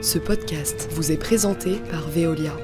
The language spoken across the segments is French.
Ce podcast vous est présenté par Veolia.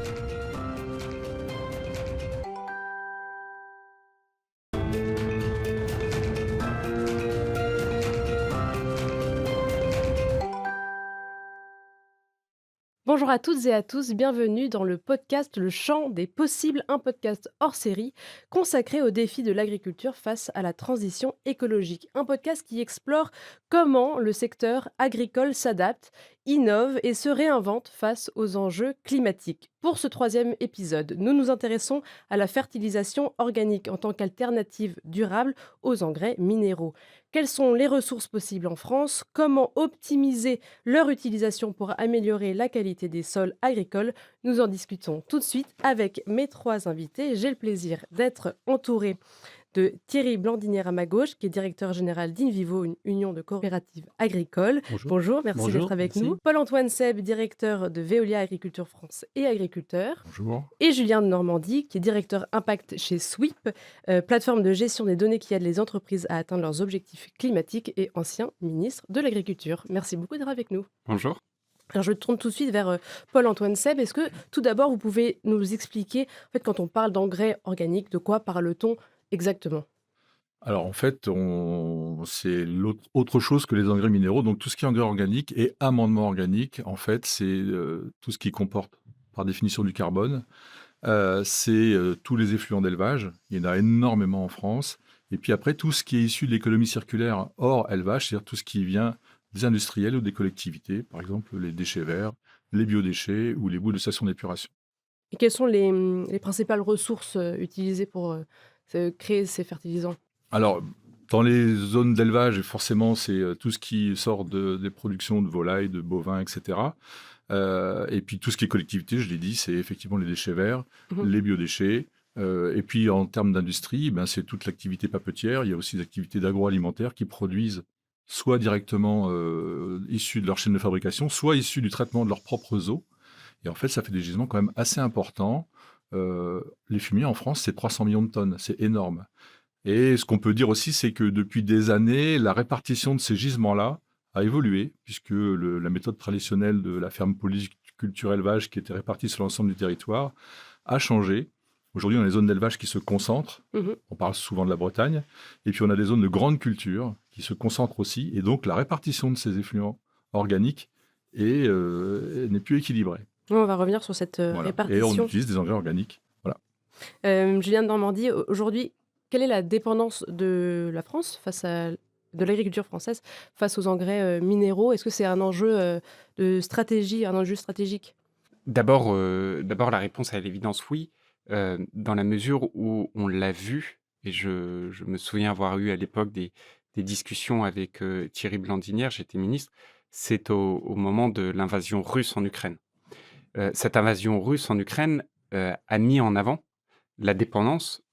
Bonjour à toutes et à tous, bienvenue dans le podcast Le Champ des Possibles, un podcast hors série consacré aux défis de l'agriculture face à la transition écologique. Un podcast qui explore comment le secteur agricole s'adapte, innove et se réinvente face aux enjeux climatiques. Pour ce troisième épisode, nous nous intéressons à la fertilisation organique en tant qu'alternative durable aux engrais minéraux. Quelles sont les ressources possibles en France? Comment optimiser leur utilisation pour améliorer la qualité des sols agricoles? Nous en discutons tout de suite avec mes trois invités. J'ai le plaisir d'être entourée de Thierry Blandinière à ma gauche, qui est directeur général d'Invivo, une union de coopératives agricoles. Bonjour. Bonjour, merci d'être Bonjour, avec merci. nous. Paul-Antoine Seb, directeur de Veolia Agriculture France et agriculteur. Bonjour. Et Julien de Normandie, qui est directeur impact chez Sweep, plateforme de gestion des données qui aide les entreprises à atteindre leurs objectifs climatiques et ancien ministre de l'Agriculture. Merci beaucoup d'être avec nous. Bonjour. Alors je tourne tout de suite vers Paul-Antoine Seb. Est-ce que tout d'abord vous pouvez nous expliquer, en fait, quand on parle d'engrais organiques, de quoi parle-t-on exactement? Alors en fait, c'est autre chose que les engrais minéraux. Donc tout ce qui est engrais organique et amendement organique, en fait, c'est tout ce qui comporte par définition du carbone. C'est tous les effluents d'élevage. Il y en a énormément en France. Et puis après, tout ce qui est issu de l'économie circulaire hors élevage, c'est-à-dire tout ce qui vient des industriels ou des collectivités, par exemple les déchets verts, les biodéchets ou les boues de station d'épuration. Et quelles sont les principales ressources utilisées pour créer ces fertilisants? Alors, dans les zones d'élevage, forcément, c'est tout ce qui sort des productions de volailles, de bovins, etc. Et puis tout ce qui est collectivité, je l'ai dit, c'est effectivement les déchets verts, Mhm. les biodéchets. Et puis en termes d'industrie, c'est toute l'activité papetière. Il y a aussi des activités d'agroalimentaire qui produisent soit directement issus de leur chaîne de fabrication, soit issus du traitement de leurs propres eaux. Et en fait, ça fait des gisements quand même assez importants. Les fumiers en France, c'est 300 millions de tonnes, c'est énorme. Et ce qu'on peut dire aussi, c'est que depuis des années, la répartition de ces gisements-là a évolué, puisque la méthode traditionnelle de la ferme polyculture élevage, qui était répartie sur l'ensemble du territoire, a changé. Aujourd'hui, on a des zones d'élevage qui se concentrent. Mhm. On parle souvent de la Bretagne. Et puis, on a des zones de grande culture qui se concentrent aussi. Et donc, la répartition de ces effluents organiques n'est plus équilibrée. On va revenir sur cette Voilà. Et on répartition. utilise des engrais organiques. Voilà. Julien de Normandie, aujourd'hui, quelle est la dépendance de la France de l'agriculture française face aux engrais minéraux? Est-ce que c'est un enjeu de stratégie, un enjeu stratégique? D'abord, la réponse est à l'évidence oui, dans la mesure où on l'a vu et je me souviens avoir eu à l'époque des discussions avec, Thierry Blandinière, j'étais ministre. C'est au moment de l'invasion russe en Ukraine. Cette invasion russe en Ukraine, a mis en avant la dépendance,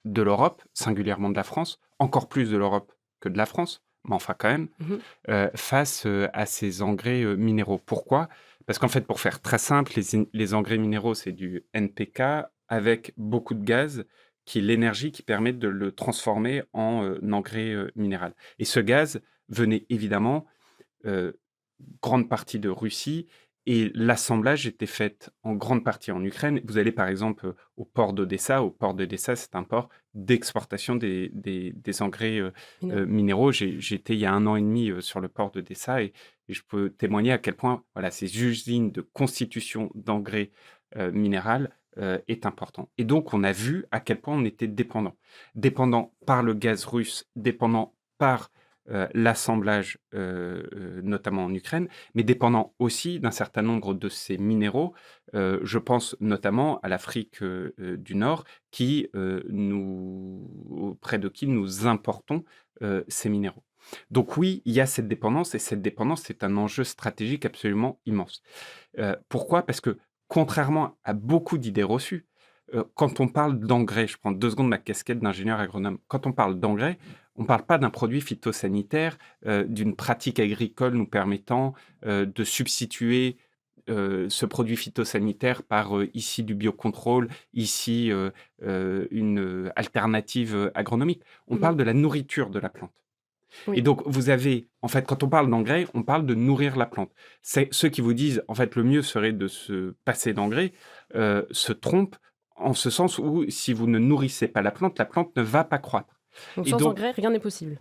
de l'Europe, singulièrement de la France, encore plus de l'Europe que de la France, mais enfin quand même, Mhm. face, à ces engrais, minéraux. Pourquoi? Parce qu'en fait, pour faire très simple, les engrais minéraux, c'est du NPK avec beaucoup de gaz, qui est l'énergie qui permet de le transformer en, engrais, minéral. Et ce gaz venait évidemment, heu, grande partie de Russie et l'assemblage était fait en grande partie en Ukraine. Vous allez par exemple, au port d'Odessa. Au port d'Odessa, c'est un port d'exportation des engrais, Minéraux. minéraux. J'étais il y a 1 an et demi, sur le port d'Odessa et je peux témoigner à quel point, voilà, ces usines de constitution d'engrais, minéral, est important. Et donc on a vu à quel point on était dépendant. Dépendant par le gaz russe, dépendant par, l'assemblage, notamment en Ukraine, mais dépendant aussi d'un certain nombre de ces minéraux. Je pense notamment à l'Afrique, du Nord auprès de qui nous importons, ces minéraux. Donc oui, il y a cette dépendance et cette dépendance, c'est un enjeu stratégique absolument immense. Pourquoi? Parce que contrairement à beaucoup d'idées reçues, quand on parle d'engrais, je prends 2 secondes ma casquette d'ingénieur agronome. Quand on parle d'engrais, on ne parle pas d'un produit phytosanitaire, d'une pratique agricole nous permettant, de substituer, ce produit phytosanitaire par, ici du biocontrôle, ici, une, alternative, agronomique. On Mhm. parle de la nourriture de la plante. Oui. Et donc, vous avez, en fait, quand on parle d'engrais, on parle de nourrir la plante. Ceux qui vous disent, en fait, le mieux serait de se passer d'engrais, se trompent en ce sens où si vous ne nourrissez pas la plante ne va pas croître. Donc Et sans donc, engrais, rien n'est possible.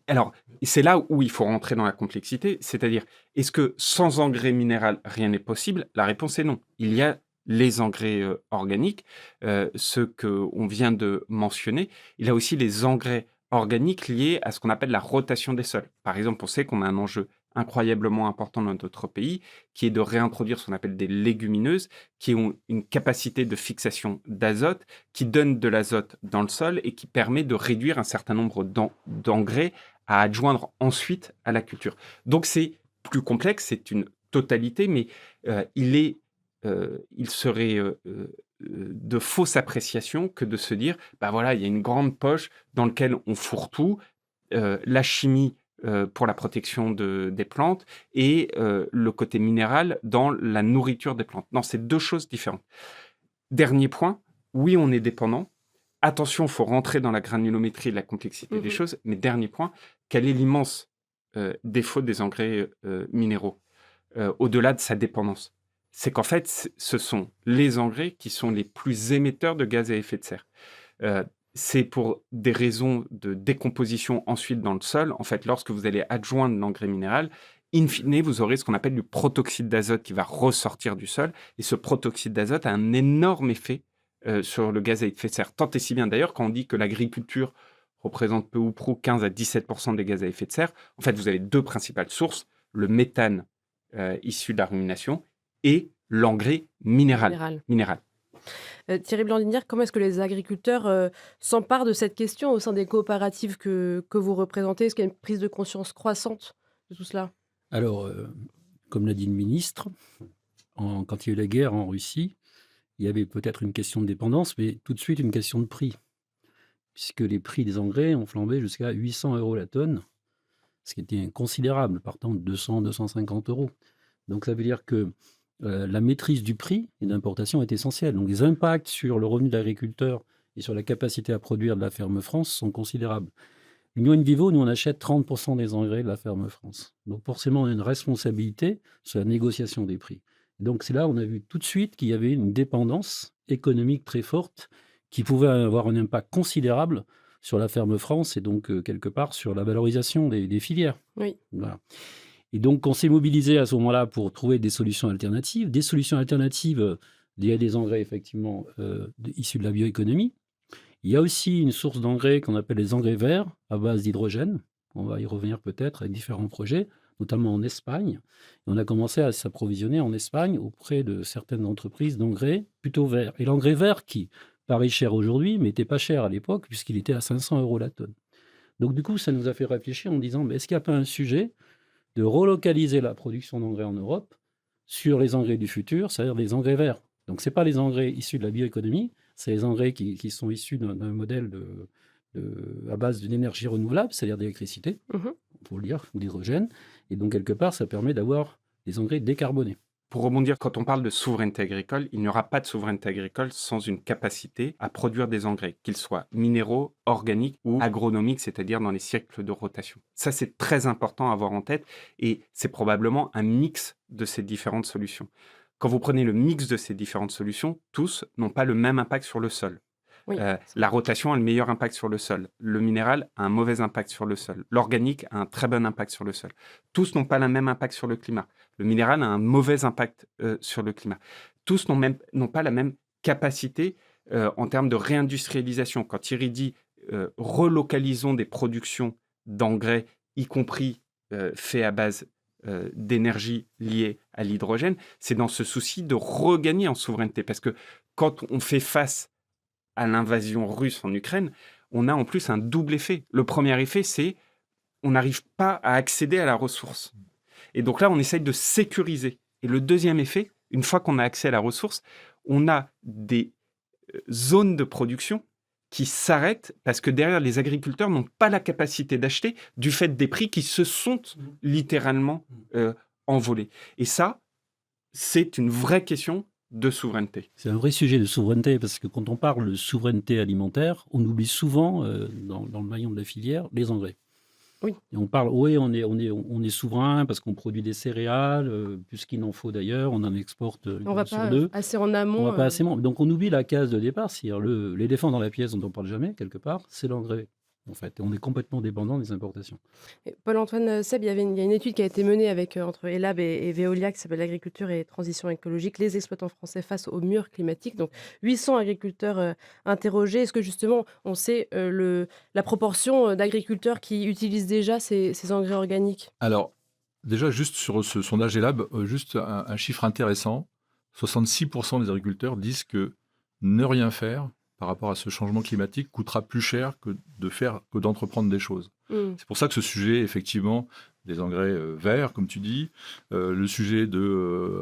alors, c'est là où il faut rentrer dans la complexité, c'est-à-dire, est-ce que sans engrais minéral, rien n'est possible? La réponse est non. Il y a les engrais organiques, ceux qu'on vient de mentionner. Il y a aussi les engrais organiques liés à ce qu'on appelle la rotation des sols. Par exemple, on sait qu'on a un enjeu incroyablement important dans notre pays, qui est de réintroduire ce qu'on appelle des légumineuses, qui ont une capacité de fixation d'azote, qui donnent de l'azote dans le sol et qui permet de réduire un certain nombre d'engrais à adjoindre ensuite à la culture. Donc c'est plus complexe, c'est une totalité, mais il serait de fausse appréciation que de se dire, bah voilà, il y a une grande poche dans laquelle on fourre tout, la chimie pour la protection des plantes et le côté minéral dans la nourriture des plantes. Non, c'est deux choses différentes. Dernier point, oui, on est dépendant. Attention, il faut rentrer dans la granulométrie et la complexité des choses. Mais dernier point, quel est l'immense défaut des engrais minéraux au-delà de sa dépendance? C'est qu'en fait, ce sont les engrais qui sont les plus émetteurs de gaz à effet de serre. C'est pour des raisons de décomposition ensuite dans le sol. En fait, lorsque vous allez adjoindre l'engrais minéral, in fine, vous aurez ce qu'on appelle du protoxyde d'azote qui va ressortir du sol. Et ce protoxyde d'azote a un énorme effet sur le gaz à effet de serre. Tant et si bien d'ailleurs, quand on dit que l'agriculture représente peu ou prou 15 à 17% des gaz à effet de serre, en fait, vous avez deux principales sources, le méthane issu de la rumination et l'engrais minéral. Thierry Blandinière, comment est-ce que les agriculteurs s'emparent de cette question au sein des coopératives que vous représentez? Est-ce qu'il y a une prise de conscience croissante de tout cela? Alors, comme l'a dit le ministre, quand il y a eu la guerre en Russie, il y avait peut-être une question de dépendance, mais tout de suite une question de prix, puisque les prix des engrais ont flambé jusqu'à 800 € la tonne, ce qui était considérable, partant de 200, 250 €. Donc ça veut dire que la maîtrise du prix et d'importation est essentielle. Donc les impacts sur le revenu de l'agriculteur et sur la capacité à produire de la ferme France sont considérables. L'Union In Vivo, nous, on achète 30% des engrais de la ferme France. Donc forcément, on a une responsabilité sur la négociation des prix. Donc c'est là on a vu tout de suite qu'il y avait une dépendance économique très forte qui pouvait avoir un impact considérable sur la ferme France et donc quelque part sur la valorisation des filières. Oui. Voilà. Et donc on s'est mobilisé à ce moment-là pour trouver des solutions alternatives. Des solutions alternatives, il y a des engrais effectivement issus de la bioéconomie. Il y a aussi une source d'engrais qu'on appelle les engrais verts à base d'hydrogène. On va y revenir peut-être avec différents projets, notamment en Espagne. Et on a commencé à s'approvisionner en Espagne auprès de certaines entreprises d'engrais plutôt verts. Et l'engrais vert qui paraît cher aujourd'hui, mais n'était pas cher à l'époque puisqu'il était à 500 € la tonne. Donc du coup, ça nous a fait réfléchir en disant, mais est-ce qu'il n'y a pas un sujet de relocaliser la production d'engrais en Europe sur les engrais du futur, c'est-à-dire des engrais verts. Donc ce n'est pas les engrais issus de la bioéconomie, c'est les engrais qui sont issus d'un modèle à base d'une énergie renouvelable, c'est-à-dire d'électricité, pour le dire, ou d'hydrogène. Et donc, quelque part, ça permet d'avoir des engrais décarbonés. Pour rebondir, quand on parle de souveraineté agricole, il n'y aura pas de souveraineté agricole sans une capacité à produire des engrais, qu'ils soient minéraux, organiques ou agronomiques, c'est-à-dire dans les cycles de rotation. Ça, c'est très important à avoir en tête et c'est probablement un mix de ces différentes solutions. Quand vous prenez le mix de ces différentes solutions, tous n'ont pas le même impact sur le sol. Oui. La rotation a le meilleur impact sur le sol. Le minéral a un mauvais impact sur le sol. L'organique a un très bon impact sur le sol. Tous n'ont pas le même impact sur le climat. Le minéral a un mauvais impact sur le climat. Tous n'ont pas la même capacité en termes de réindustrialisation. Quand Thierry dit relocalisons des productions d'engrais, y compris faits à base d'énergie liée à l'hydrogène, c'est dans ce souci de regagner en souveraineté. Parce que quand on fait face à l'invasion russe en Ukraine, on a en plus un double effet. Le premier effet, c'est on n'arrive pas à accéder à la ressource. Et donc là, on essaye de sécuriser. Et le deuxième effet, une fois qu'on a accès à la ressource, on a des zones de production qui s'arrêtent parce que derrière, les agriculteurs n'ont pas la capacité d'acheter du fait des prix qui se sont littéralement envolés. Et ça, c'est une vraie question de souveraineté. C'est un vrai sujet de souveraineté parce que quand on parle de souveraineté alimentaire, on oublie souvent, dans le maillon de la filière, les engrais. Oui. Et on parle, oui, on est souverain parce qu'on produit des céréales, plus qu'il n'en faut d'ailleurs, on en exporte On va sur pas deux. assez en On amont. va pas assez loin. Donc on oublie la case de départ, c'est-à-dire l'éléphant dans la pièce dont on parle jamais, quelque part, c'est l'engrais. En fait, et on est complètement dépendant des importations. Et Paul-Antoine Seb, il y a une étude qui a été menée avec, entre ELAB et Veolia qui s'appelle l'agriculture et transition écologique, les exploitants français face au mur climatique. Donc 800 agriculteurs interrogés. Est-ce que justement on sait la proportion d'agriculteurs qui utilisent déjà ces engrais organiques? Alors, déjà, juste sur ce sondage ELAB, juste un chiffre intéressant, 66% des agriculteurs disent que ne rien faire par rapport à ce changement climatique coûtera plus cher que d'entreprendre des choses. Mm. C'est pour ça que ce sujet, effectivement, des engrais verts, comme tu dis, le sujet de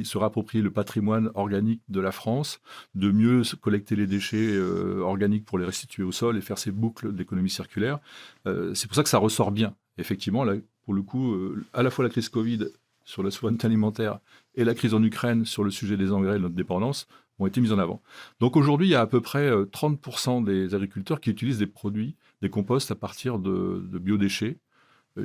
se rapproprier le patrimoine organique de la France, de mieux collecter les déchets organiques pour les restituer au sol et faire ces boucles d'économie circulaire, c'est pour ça que ça ressort bien. Effectivement, là, pour le coup, à la fois la crise Covid sur la souveraineté alimentaire et la crise en Ukraine sur le sujet des engrais et de notre dépendance ont été mises en avant. Donc aujourd'hui, il y a à peu près 30% des agriculteurs qui utilisent des produits, des composts à partir de biodéchets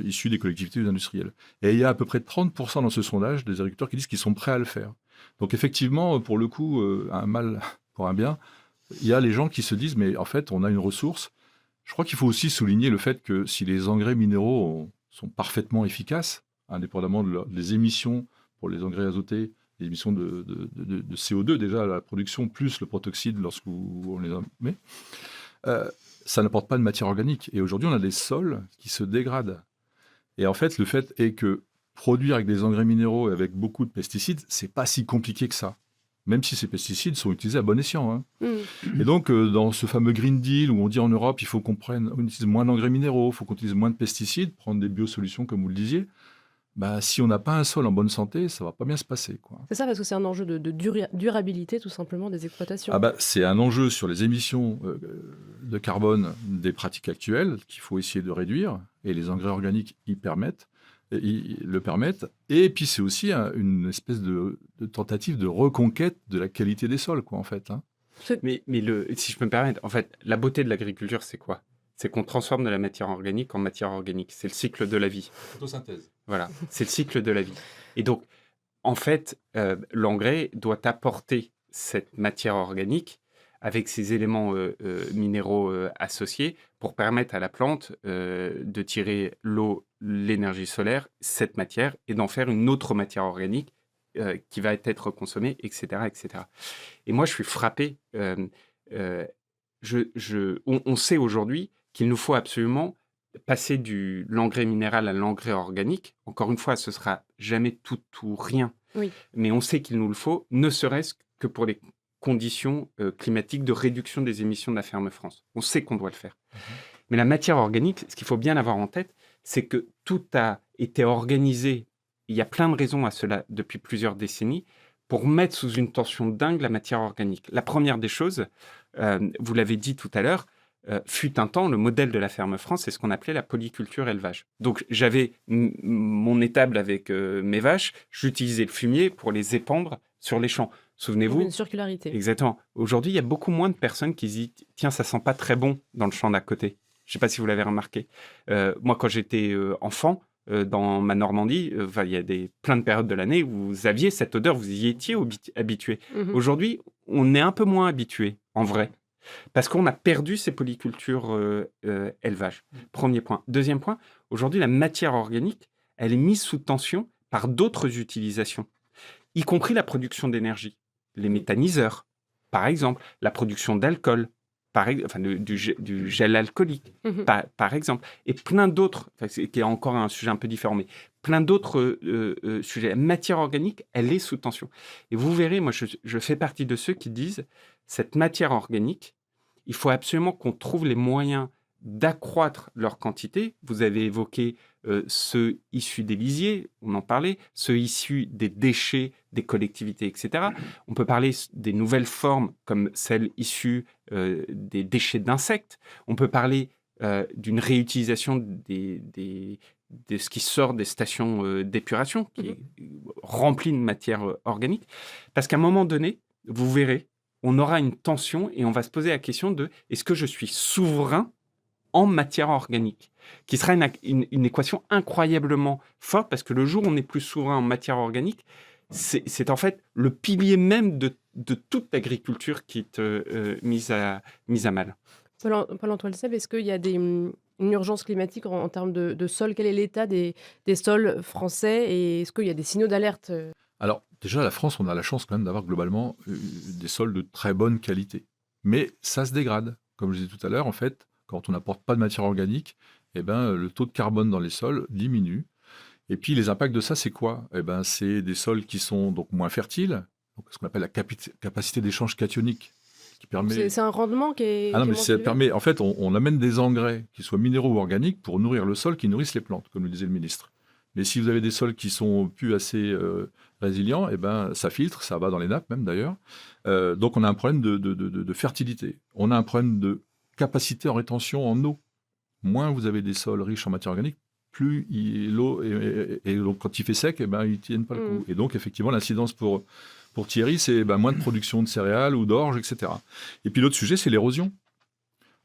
issus des collectivités industrielles. Et il y a à peu près 30% dans ce sondage des agriculteurs qui disent qu'ils sont prêts à le faire. Donc effectivement, pour le coup, un mal pour un bien, il y a les gens qui se disent, mais en fait, on a une ressource. Je crois qu'il faut aussi souligner le fait que si les engrais minéraux sont parfaitement efficaces, indépendamment des émissions pour les engrais azotés, les émissions de CO2, déjà la production, plus le protoxyde lorsqu'on les met, ça n'apporte pas de matière organique. Et aujourd'hui, on a des sols qui se dégradent. Et en fait, le fait est que produire avec des engrais minéraux et avec beaucoup de pesticides, c'est pas si compliqué que ça. Même si ces pesticides sont utilisés à bon escient. Hein. Mm. Et donc, dans ce fameux Green Deal où on dit en Europe, il faut qu'on utilise moins d'engrais minéraux, il faut qu'on utilise moins de pesticides, prendre des biosolutions comme vous le disiez, bah, si on n'a pas un sol en bonne santé, ça va pas bien se passer, quoi. C'est ça, parce que c'est un enjeu de durabilité tout simplement des exploitations. Ah bah, c'est un enjeu sur les émissions de carbone des pratiques actuelles qu'il faut essayer de réduire, et les engrais organiques ils le permettent. Et puis c'est aussi une espèce de tentative de reconquête de la qualité des sols, quoi, en fait. Hein. Mais si je peux me permettre, en fait, la beauté de l'agriculture, c'est quoi? C'est qu'on transforme de la matière organique en matière organique. C'est le cycle de la vie. Photosynthèse. Voilà, c'est le cycle de la vie. Et donc, en fait, l'engrais doit apporter cette matière organique avec ces éléments minéraux associés pour permettre à la plante de tirer l'eau, l'énergie solaire, cette matière, et d'en faire une autre matière organique qui va être consommée, etc., etc. Et moi, je suis frappé. On sait aujourd'hui qu'il nous faut absolument passer de l'engrais minéral à l'engrais organique. Encore une fois, ce sera jamais tout ou rien. Oui. Mais on sait qu'il nous le faut, ne serait-ce que pour les conditions climatiques de réduction des émissions de la ferme France. On sait qu'on doit le faire. Mais la matière organique, ce qu'il faut bien avoir en tête, c'est que tout a été organisé, il y a plein de raisons à cela depuis plusieurs décennies, pour mettre sous une tension dingue la matière organique. La première des choses, vous l'avez dit tout à l'heure, fut un temps, le modèle de la ferme France, c'est ce qu'on appelait la polyculture élevage. Donc j'avais mon étable avec mes vaches, j'utilisais le fumier pour les épandre sur les champs. Souvenez-vous. Une circularité. Exactement. Aujourd'hui, il y a beaucoup moins de personnes qui disent « Tiens, ça sent pas très bon dans le champ d'à côté ». Je ne sais pas si vous l'avez remarqué. Moi, quand j'étais enfant, dans ma Normandie, il y a plein de périodes de l'année où vous aviez cette odeur, vous y étiez habitué. Mhm. Aujourd'hui, on est un peu moins habitué, en vrai. Parce qu'on a perdu ces polycultures élevage. Premier point. Deuxième point, aujourd'hui, la matière organique, elle est mise sous tension par d'autres utilisations, y compris la production d'énergie. Les méthaniseurs, par exemple, la production d'alcool, du gel alcoolique, Mhm. par exemple, et plein d'autres, qui est encore un sujet un peu différent, mais plein d'autres sujets. La matière organique, elle est sous tension. Et vous verrez, moi, je fais partie de ceux qui disent, cette matière organique, il faut absolument qu'on trouve les moyens d'accroître leur quantité. Vous avez évoqué ceux issus des lisiers, on en parlait, ceux issus des déchets des collectivités, etc. On peut parler des nouvelles formes comme celles issues des déchets d'insectes. On peut parler d'une réutilisation de ce qui sort des stations d'épuration, qui est rempli de matière organique. Parce qu'à un moment donné, vous verrez, on aura une tension et on va se poser la question de est-ce que je suis souverain en matière organique? qui sera une équation incroyablement forte, parce que le jour où on est plus souverain en matière organique, c'est en fait le pilier même de toute l'agriculture qui est mise à mal. Paul-Antoine Seb, est-ce qu'il y a une urgence climatique en termes de sol? Quel est l'état des sols français et est-ce qu'il y a des signaux d'alerte? Alors, déjà, la France, on a la chance quand même d'avoir globalement des sols de très bonne qualité. Mais ça se dégrade. Comme je disais tout à l'heure, en fait, quand on n'apporte pas de matière organique, eh ben, le taux de carbone dans les sols diminue. Et puis, les impacts de ça, c'est quoi? Eh ben, c'est des sols qui sont donc moins fertiles, donc ce qu'on appelle la capacité d'échange cationique, qui permet... C'est un rendement qui est Ah non, qui est mais moins ça élevé? permet... En fait, on amène des engrais, qu'ils soient minéraux ou organiques, pour nourrir le sol, qui nourrissent les plantes, comme le disait le ministre. Mais si vous avez des sols qui sont plus assez résilients, eh ben, ça filtre, ça va dans les nappes même d'ailleurs. Donc on a un problème de fertilité. On a un problème de capacité en rétention en eau. Moins vous avez des sols riches en matière organique, plus l'eau, et donc quand il fait sec, eh ben, ils ne tiennent pas le coup. Et donc effectivement, l'incidence pour Thierry, c'est moins de production de céréales ou d'orge, etc. Et puis l'autre sujet, c'est l'érosion.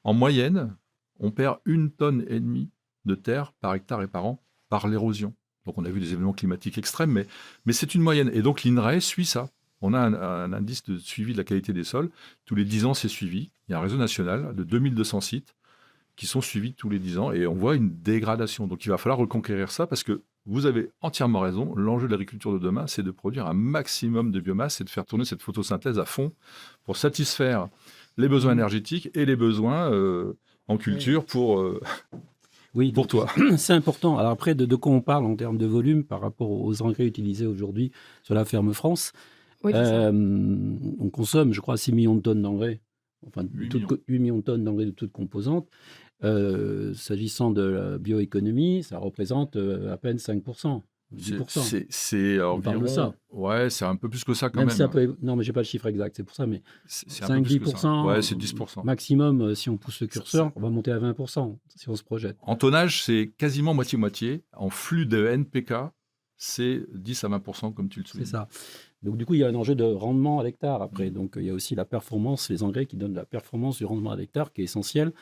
En moyenne, on perd 1,5 tonne de terre par hectare et par an par l'érosion. Donc on a vu des événements climatiques extrêmes, mais c'est une moyenne. Et donc l'INRAE suit ça. On a un indice de suivi de la qualité des sols. Tous les 10 ans, c'est suivi. Il y a un réseau national de 2200 sites qui sont suivis tous les 10 ans et on voit une dégradation. Donc il va falloir reconquérir ça parce que vous avez entièrement raison. L'enjeu de l'agriculture de demain, c'est de produire un maximum de biomasse et de faire tourner cette photosynthèse à fond pour satisfaire les besoins énergétiques et les besoins en culture pour toi. C'est important. Alors après, de quoi on parle en termes de volume par rapport aux engrais utilisés aujourd'hui sur la ferme France? Oui, c'est ça. On consomme, je crois, 6 millions de tonnes d'engrais, enfin 8 millions de tonnes d'engrais de toutes composantes. S'agissant de la bioéconomie, ça représente à peine 5%, 10%. C'est On parle de environ... ça. Ouais, c'est un peu plus que ça quand même. Si ça peut... Non, mais je n'ai pas le chiffre exact, c'est pour ça, mais c'est un peu plus que ça. 5-10%, Ouais, c'est 10%. maximum, si on pousse le curseur, on va monter à 20%, si on se projette. En tonnage, c'est quasiment moitié-moitié. En flux de NPK, c'est 10 à 20%, comme tu le soulignes. C'est ça. Donc, du coup, il y a un enjeu de rendement à l'hectare après. Donc, il y a aussi la performance, les engrais qui donnent la performance du rendement à l'hectare qui est essentiel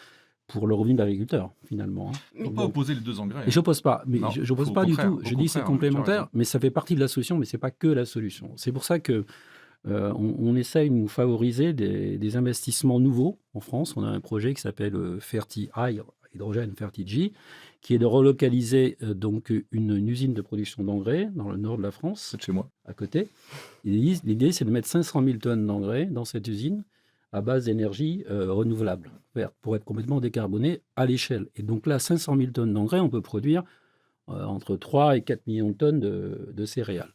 pour le revenu de l'agriculteur, finalement. Il ne faut pas opposer les deux engrais. Et je n'oppose pas, mais je n'oppose pas du tout. Je dis c'est complémentaire, mais ça fait partie de la solution, mais ce n'est pas que la solution. C'est pour ça que on essaye de nous favoriser des investissements nouveaux en France. On a un projet qui s'appelle FertiHy, Hydrogène FertiG, qui est de relocaliser donc une usine de production d'engrais dans le nord de la France. C'est chez moi. À côté. L'idée, c'est de mettre 500 000 tonnes d'engrais dans cette usine à base d'énergie renouvelable, verte, pour être complètement décarboné à l'échelle. Et donc là, 500 000 tonnes d'engrais, on peut produire entre 3 et 4 millions de tonnes de céréales.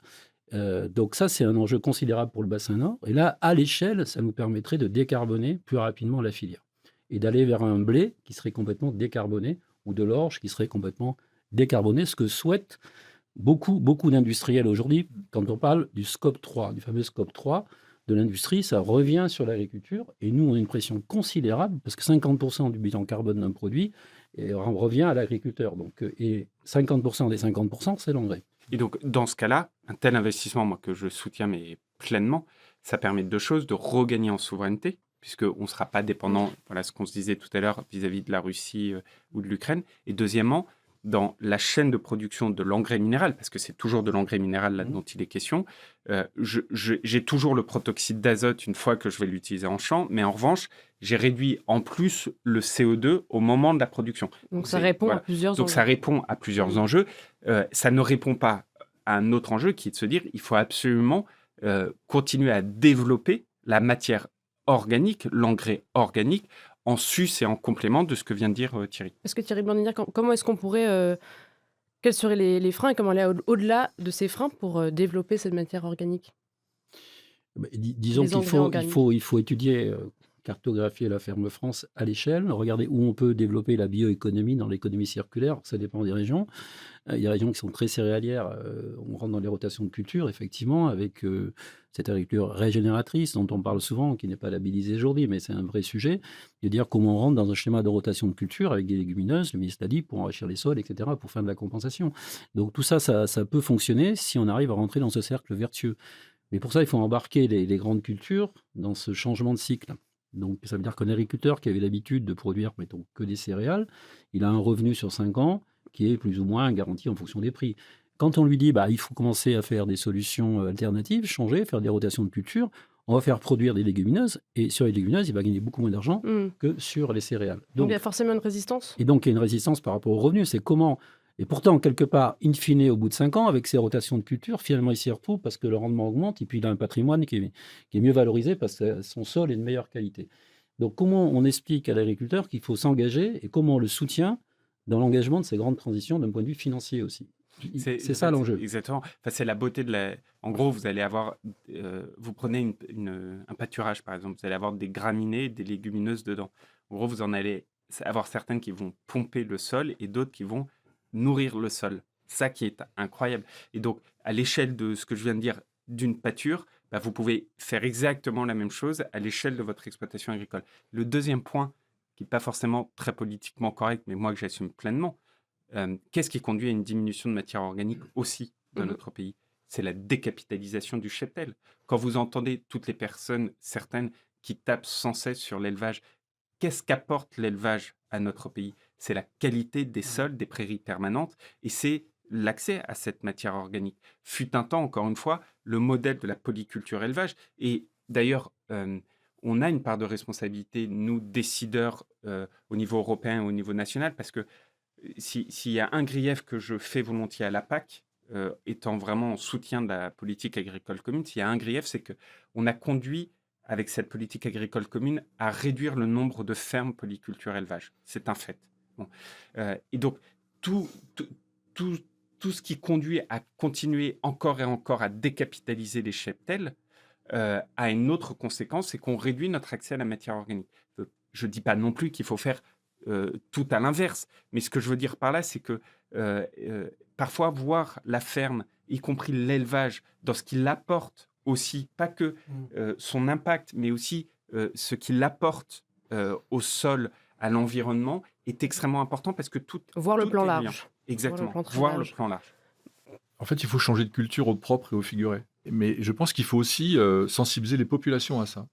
Donc ça, c'est un enjeu considérable pour le bassin nord. Et là, à l'échelle, ça nous permettrait de décarboner plus rapidement la filière et d'aller vers un blé qui serait complètement décarboné ou de l'orge qui serait complètement décarboné, ce que souhaitent beaucoup d'industriels aujourd'hui. Quand on parle du scope 3, du fameux scope 3 de l'industrie, ça revient sur l'agriculture. Et nous, on a une pression considérable parce que 50% du bilan carbone d'un produit revient à l'agriculteur. Donc, et 50% des 50%, c'est l'engrais. Et donc, dans ce cas-là, un tel investissement, moi, que je soutiens mais pleinement, ça permet deux choses, de regagner en souveraineté, puisqu'on ne sera pas dépendant, voilà ce qu'on se disait tout à l'heure, vis-à-vis de la Russie ou de l'Ukraine. Et deuxièmement, dans la chaîne de production de l'engrais minéral, parce que c'est toujours de l'engrais minéral là dont il est question, j'ai toujours le protoxyde d'azote une fois que je vais l'utiliser en champ, mais en revanche, j'ai réduit en plus le CO2 au moment de la production. Donc ça répond à plusieurs enjeux. Donc ça répond à plusieurs enjeux. Ça ne répond pas à un autre enjeu qui est de se dire il faut absolument continuer à développer la matière organique, l'engrais organique, en sus et en complément de ce que vient de dire Thierry. Est-ce que Thierry Blandière, comment est-ce qu'on pourrait... quels seraient les freins et comment aller au-delà de ces freins pour développer cette matière organique? Disons qu'il faut étudier, cartographier la ferme France à l'échelle, regarder où on peut développer la bioéconomie dans l'économie circulaire, ça dépend des régions. Il y a des régions qui sont très céréalières, on rentre dans les rotations de culture, effectivement, avec cette agriculture régénératrice dont on parle souvent, qui n'est pas labellisée aujourd'hui, mais c'est un vrai sujet, de dire comment on rentre dans un schéma de rotation de culture avec des légumineuses, le ministre l'a dit, pour enrichir les sols, etc., pour faire de la compensation. Donc tout ça, ça peut fonctionner si on arrive à rentrer dans ce cercle vertueux. Mais pour ça, il faut embarquer les grandes cultures dans ce changement de cycle. Donc, ça veut dire qu'un agriculteur qui avait l'habitude de produire, mettons, que des céréales, il a un revenu sur 5 ans qui est plus ou moins garanti en fonction des prix. Quand on lui dit, il faut commencer à faire des solutions alternatives, changer, faire des rotations de culture, on va faire produire des légumineuses, et sur les légumineuses, il va gagner beaucoup moins d'argent que sur les céréales. Donc, il y a forcément une résistance. Et donc, il y a une résistance par rapport aux revenus. C'est comment. Et pourtant, quelque part, in fine, au bout de 5 ans, avec ces rotations de culture, finalement, il s'y retrouve parce que le rendement augmente et puis il a un patrimoine qui est mieux valorisé parce que son sol est de meilleure qualité. Donc, comment on explique à l'agriculteur qu'il faut s'engager et comment on le soutient dans l'engagement de ces grandes transitions d'un point de vue financier aussi. C'est ça l'enjeu. Exactement. Enfin, c'est la beauté de la. En gros, vous allez avoir. Vous prenez un pâturage, par exemple. Vous allez avoir des graminées, des légumineuses dedans. En gros, vous en allez avoir certaines qui vont pomper le sol et d'autres qui vont nourrir le sol. Ça qui est incroyable. Et donc, à l'échelle de ce que je viens de dire d'une pâture, vous pouvez faire exactement la même chose à l'échelle de votre exploitation agricole. Le deuxième point, qui n'est pas forcément très politiquement correct, mais moi que j'assume pleinement, qu'est-ce qui conduit à une diminution de matière organique aussi dans notre pays? C'est la décapitalisation du cheptel. Quand vous entendez toutes les personnes, certaines, qui tapent sans cesse sur l'élevage, qu'est-ce qu'apporte l'élevage à notre pays? C'est la qualité des sols, des prairies permanentes, et c'est l'accès à cette matière organique. Fut un temps, encore une fois, le modèle de la polyculture élevage. Et d'ailleurs, on a une part de responsabilité, nous, décideurs, au niveau européen et au niveau national, parce que s'il y a un grief que je fais volontiers à la PAC, étant vraiment en soutien de la politique agricole commune, s'il y a un grief, c'est qu'on a conduit, avec cette politique agricole commune, à réduire le nombre de fermes polyculture élevage. C'est un fait. Bon. Et donc, tout ce qui conduit à continuer encore et encore à décapitaliser les cheptels a une autre conséquence, c'est qu'on réduit notre accès à la matière organique. Je ne dis pas non plus qu'il faut faire tout à l'inverse, mais ce que je veux dire par là, c'est que parfois voir la ferme, y compris l'élevage, dans ce qu'il apporte aussi, pas que son impact, mais aussi ce qu'il apporte au sol, à l'environnement, est extrêmement important parce que voir le plan est large. lié. Exactement, Voir le plan large. En fait, il faut changer de culture au propre et au figuré. Mais je pense qu'il faut aussi sensibiliser les populations à ça.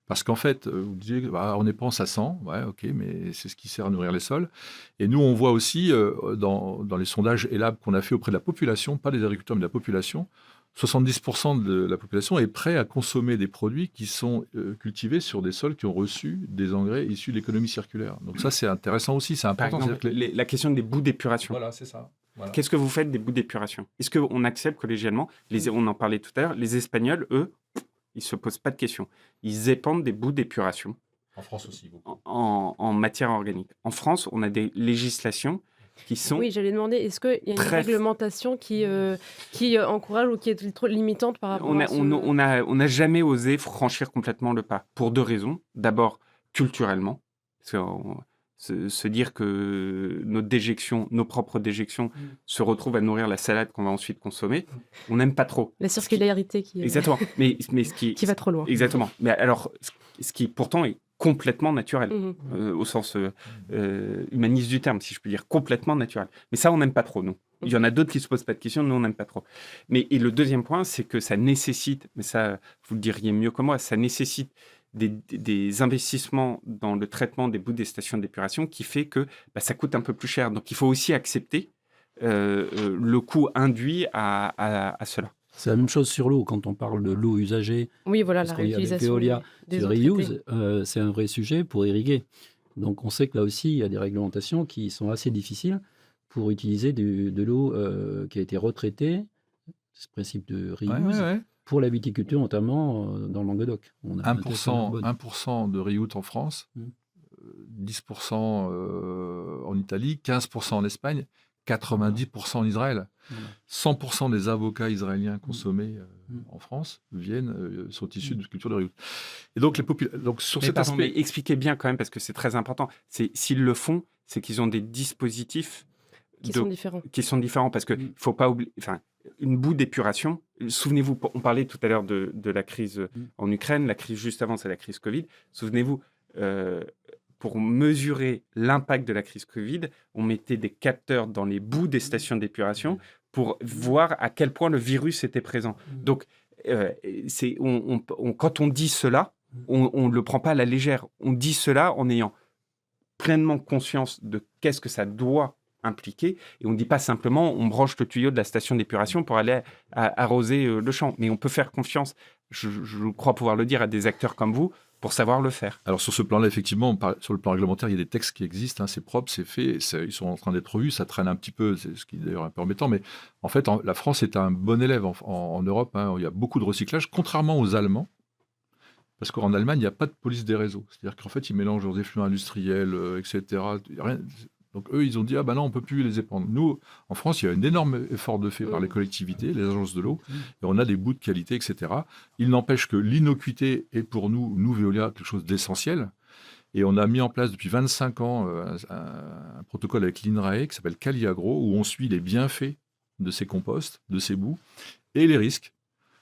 Parce qu'en fait, vous disiez, on dépense à 100, ouais, ok, mais c'est ce qui sert à nourrir les sols. Et nous, on voit aussi, dans les sondages ELAB qu'on a fait auprès de la population, pas des agriculteurs, mais de la population, 70% de la population est prêt à consommer des produits qui sont cultivés sur des sols qui ont reçu des engrais issus de l'économie circulaire. Donc ça, c'est intéressant aussi, c'est important. Par exemple, la question des bouts d'épuration. Voilà, c'est ça. Voilà. Qu'est-ce que vous faites des bouts d'épuration? Est-ce qu'on accepte collégialement, on en parlait tout à l'heure, les Espagnols, eux, ils ne se posent pas de questions. Ils épandent des bouts d'épuration. En France aussi, beaucoup. En matière organique. En France, on a des législations qui sont... Oui, j'allais demander, est-ce qu'il y a une réglementation qui encourage ou qui est trop limitante par rapport à ce... On n'a jamais osé franchir complètement le pas, pour deux raisons. D'abord, culturellement, se dire que nos propres déjections se retrouvent à nourrir la salade qu'on va ensuite consommer, on n'aime pas trop. La circularité qui... Exactement. Mais ce qui va trop loin. Exactement. Mais alors, ce qui pourtant est complètement naturel, au sens humaniste du terme, si je peux dire, complètement naturel. Mais ça, on n'aime pas trop, nous. Il y en a d'autres qui ne se posent pas de questions, nous, on n'aime pas trop. Et le deuxième point, c'est que ça nécessite, mais ça, vous le diriez mieux que moi, ça nécessite des investissements dans le traitement des bouts des stations d'épuration qui fait que ça coûte un peu plus cher. Donc, il faut aussi accepter le coût induit à cela. C'est la même chose sur l'eau, quand on parle de l'eau usagée. Oui, voilà, la réutilisation Veolia, des sur eaux reuse, c'est un vrai sujet pour irriguer. Donc, on sait que là aussi, il y a des réglementations qui sont assez difficiles pour utiliser de l'eau qui a été retraitée, ce principe de reuse, pour la viticulture, notamment dans le Languedoc. On a 1% de reuse en France, 10% en Italie, 15% en Espagne, 90% en Israël. 100% des avocats israéliens consommés en France sont issus de culture de reuse. Et donc, sur cet aspect... Mais expliquez bien quand même, parce que c'est très important. S'ils le font, c'est qu'ils ont des dispositifs qui sont différents, parce qu'il ne faut pas oublier... Une boue d'épuration, souvenez-vous, on parlait tout à l'heure de la crise en Ukraine, la crise juste avant, c'est la crise Covid. Souvenez-vous, pour mesurer l'impact de la crise Covid, on mettait des capteurs dans les boues des stations d'épuration pour voir à quel point le virus était présent. Donc, quand on dit cela, on ne le prend pas à la légère. On dit cela en ayant pleinement conscience de qu'est-ce que ça doit impliquer. Et on ne dit pas simplement on branche le tuyau de la station d'épuration pour aller arroser le champ. Mais on peut faire confiance, je crois pouvoir le dire, à des acteurs comme vous pour savoir le faire. Alors sur ce plan-là, effectivement, sur le plan réglementaire, il y a des textes qui existent, c'est propre, c'est fait, ils sont en train d'être revus, ça traîne un petit peu, c'est ce qui est d'ailleurs un peu embêtant, mais en fait, la France est un bon élève en Europe, il y a beaucoup de recyclage, contrairement aux Allemands, parce qu'en Allemagne, il n'y a pas de police des réseaux, c'est-à-dire qu'en fait, ils mélangent leurs effluents industriels, etc. Donc eux, ils ont dit, ah ben non, on ne peut plus les épandre. Nous, en France, il y a un énorme effort de fait par les collectivités, les agences de l'eau, et on a des bouts de qualité, etc. Il n'empêche que l'innocuité est pour nous Veolia, quelque chose d'essentiel. Et on a mis en place depuis 25 ans un protocole avec l'INRAE qui s'appelle Caliagro, où on suit les bienfaits de ces composts, de ces bouts, et les risques.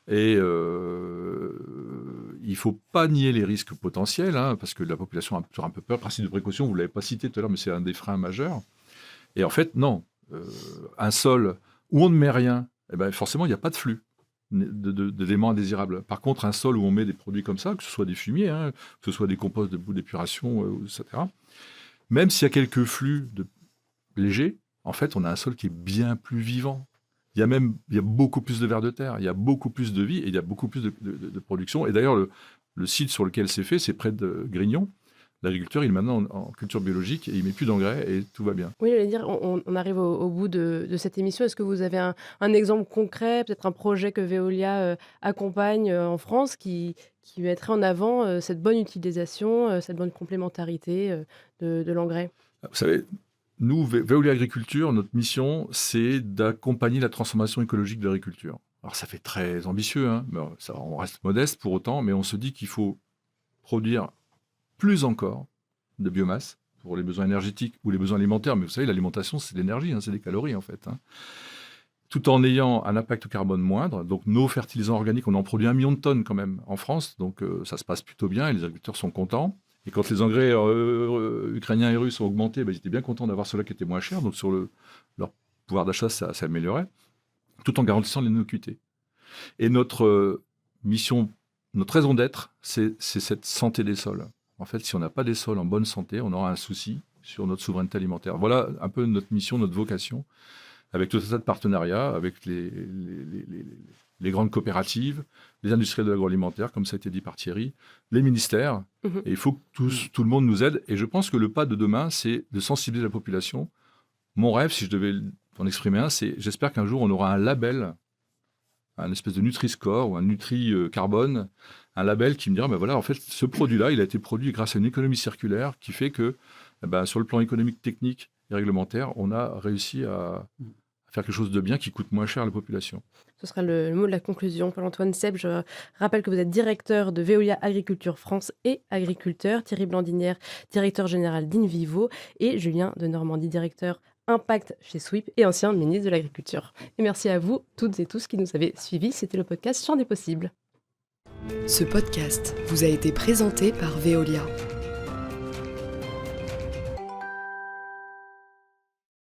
Et il ne faut pas nier les risques potentiels, parce que la population a toujours un peu peur. Le principe de précaution, vous ne l'avez pas cité tout à l'heure, mais c'est un des freins majeurs. Et en fait, non. Un sol où on ne met rien, forcément, il n'y a pas de flux d'éléments indésirables. Par contre, un sol où on met des produits comme ça, que ce soit des fumiers, que ce soit des composts de bouts d'épuration, etc., même s'il y a quelques flux légers, en fait, on a un sol qui est bien plus vivant. Il y a beaucoup plus de vers de terre, il y a beaucoup plus de vie et il y a beaucoup plus de production. Et d'ailleurs, le site sur lequel c'est fait, c'est près de Grignon. L'agriculteur, il est maintenant en culture biologique et il ne met plus d'engrais et tout va bien. Oui, j'allais dire, on arrive au bout de cette émission. Est-ce que vous avez un exemple concret, peut-être un projet que Veolia accompagne en France qui mettrait en avant cette bonne utilisation, cette bonne complémentarité de l'engrais? Vous savez, nous, Veolia Agriculture, notre mission, c'est d'accompagner la transformation écologique de l'agriculture. Alors, ça fait très ambitieux, mais on reste modeste pour autant, mais on se dit qu'il faut produire plus encore de biomasse pour les besoins énergétiques ou les besoins alimentaires. Mais vous savez, l'alimentation, c'est de l'énergie, c'est des calories, en fait. Tout en ayant un impact carbone moindre. Donc, nos fertilisants organiques, on en produit 1 million de tonnes quand même en France. Donc, ça se passe plutôt bien et les agriculteurs sont contents. Et quand les engrais ukrainiens et russes ont augmenté, ils étaient bien contents d'avoir ceux-là qui étaient moins chers. Donc, sur leur pouvoir d'achat, ça s'améliorait, tout en garantissant l'innocuité. Et notre mission, notre raison d'être, c'est cette santé des sols. En fait, si on n'a pas des sols en bonne santé, on aura un souci sur notre souveraineté alimentaire. Voilà un peu notre mission, notre vocation, avec tout un tas de partenariats, avec les grandes coopératives, les industriels de l'agroalimentaire, comme ça a été dit par Thierry, les ministères. Et il faut que tout le monde nous aide. Et je pense que le pas de demain, c'est de sensibiliser la population. Mon rêve, si je devais en exprimer un, c'est j'espère qu'un jour, on aura un label, un espèce de Nutri-Score ou un Nutri-Carbone, un label qui me dira, voilà, en fait, ce produit-là, il a été produit grâce à une économie circulaire qui fait que, sur le plan économique, technique et réglementaire, on a réussi à faire quelque chose de bien qui coûte moins cher à la population. Ce sera le mot de la conclusion. Paul-Antoine Seb, je rappelle que vous êtes directeur de Veolia Agriculture France et agriculteur, Thierry Blandinière, directeur général d'Invivo, et Julien de Normandie, directeur Impact chez Sweep et ancien ministre de l'Agriculture. Et merci à vous toutes et tous qui nous avez suivis. C'était le podcast Champ des possibles. Ce podcast vous a été présenté par Veolia.